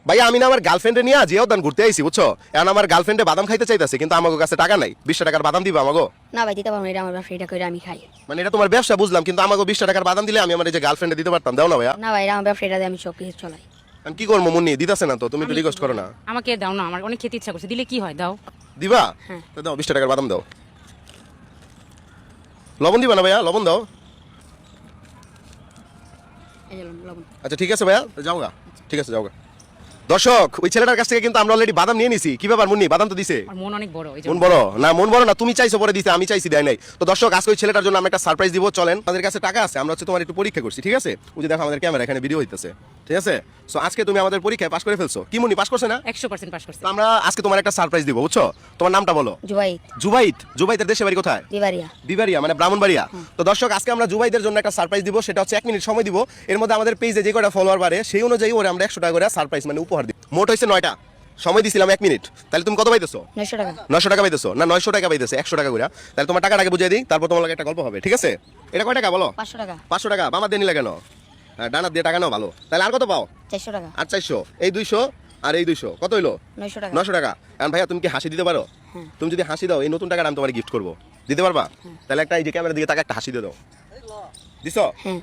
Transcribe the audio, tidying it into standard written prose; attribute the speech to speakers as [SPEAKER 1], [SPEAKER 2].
[SPEAKER 1] ভাইয়া আমি না আমার গার্লফ্রেন্ডে নিয়ে জিয়া উদ্যান ঘুরতে আইছি বুঝছো, এখন আমার গার্লফ্রেন্ডে বাদাম খাইতে চাইতেছে, কিন্তু আমার কাছে টাকা নাই। 20 টাকার বাদাম দিবা আমাগো?
[SPEAKER 2] না ভাই দিতে পারবো না, এটা আমার ব্যবসা, এটা করে আমি খাই।
[SPEAKER 1] মানে এটা তোমার ব্যবসা বুঝলাম, কিন্তু আমাকে 20 টাকার বাদাম দিলে আমি আমার এই যে গার্লফ্রেন্ডে দিতে পারতাম। দাও না ভাইয়া।
[SPEAKER 2] না ভাই এটা আমার ব্যবসা, এটা দিয়ে আমি সব কিছু চলাই।
[SPEAKER 1] আমি কি করবো মুন্নি, দিতাছে না তো, তুমি একটু রিকোয়েস্ট করো না।
[SPEAKER 3] আমাকে দাও না, আমার অনেক খেতে ইচ্ছা করছে, দিলে কি হয়, দাও।
[SPEAKER 1] দিবা?
[SPEAKER 2] হ্যাঁ।
[SPEAKER 1] তো দাও 20 টাকার বাদাম দাও। লবণ দিবা না ভাইয়া? লবণ দাও।
[SPEAKER 2] এই যে লবণ।
[SPEAKER 1] আচ্ছা ঠিক আছে ভাইয়া, যাও গা। ঠিক আছে যাও গা। দর্শক, ওই ছেলেটার কাছ থেকে কিন্তু আমরা অলরেডি বাদাম নিয়ে নিছি। কি ব্যাপার মুন্নি, বাদাম তো দিছে?
[SPEAKER 3] আমার মন অনেক বড়, এই
[SPEAKER 1] মন বড় না, মন বড় না, তুমি চাইছো পরে দিতে, আমি চাইছি দেয় নাই। তো দর্শক, আজকে ওই ছেলেটার জন্য আমরা একটা সারপ্রাইজ দিব। চলেন, আমাদের কাছে টাকা আছে, আমরা হচ্ছে তোমার একটু পরীক্ষা করছি, ঠিক আছে? ওই যে দেখো আমাদের ক্যামেরা এখানে ভিডিও হইতেছে, ঠিক আছে? সো আজকে তুমি আমাদের পরীক্ষায় পাস করে ফেলছো। কি মুন্নি, পাস করছে না?
[SPEAKER 3] 100% পাস করছে।
[SPEAKER 1] তো আমরা আজকে তোমার একটা সারপ্রাইজ দিব, বুঝছো? তোমার নামটা বলো।
[SPEAKER 2] জুবাইদ।
[SPEAKER 1] জুবাইদ। জুবাইদের দেশে বাড়ি কোথায়?
[SPEAKER 2] বিবারিয়া।
[SPEAKER 1] বিবারিয়া মানে ব্রাহ্মণবাড়িয়া। তো দর্শক, আজকে আমরা জুবাইদের জন্য একটা সারপ্রাইজ দিব, সেটা হচ্ছে 1 মিনিট সময় দিব। এর মধ্যে আমাদের পেজে যে কয়টা ফলোয়ার বাড়ে সেই অনুযায়ী ওরে আমরা 100 টাকা করে সারপ্রাইজ মানে উপহার দিব। মোট হইছে 9টা, সময় দিছিলাম 1 মিনিট। তাহলে তুমি কত পাইতেছো?
[SPEAKER 2] 900 টাকা।
[SPEAKER 1] 900 টাকা পাইতেছো না? 900 টাকা পাইতেছে, 100 টাকা করে। তাহলে তোমার টাকাটাকে বুঝিয়ে দিই, তারপর তোমার লাগে একটা গল্প হবে, ঠিক আছে? এটা কয় টাকা বলো?
[SPEAKER 2] 500 টাকা।
[SPEAKER 1] 500 টাকা। বামা দিয়ে নিলে কেন? ডানা দিয়ে টাকা নাও ভালো। তাহলে আর কত পাও?
[SPEAKER 2] 400 টাকা।
[SPEAKER 1] আর 400, এই 200 আর এই 200, কত হইলো?
[SPEAKER 2] 900 টাকা।
[SPEAKER 1] 900 টাকা। এখন ভাইয়া তুমি কি হাসি দিতে পারো?
[SPEAKER 2] হ্যাঁ।
[SPEAKER 1] তুমি যদি হাসি দাও, এই নতুন টাকাটা আমি তোমার গিফট করবো। দিতে পারবা? তাহলে একটা এই যে ক্যামেরার দিকে তাকে একটা হাসি দিয়ে দাও। দিছো?
[SPEAKER 2] হ্যাঁ।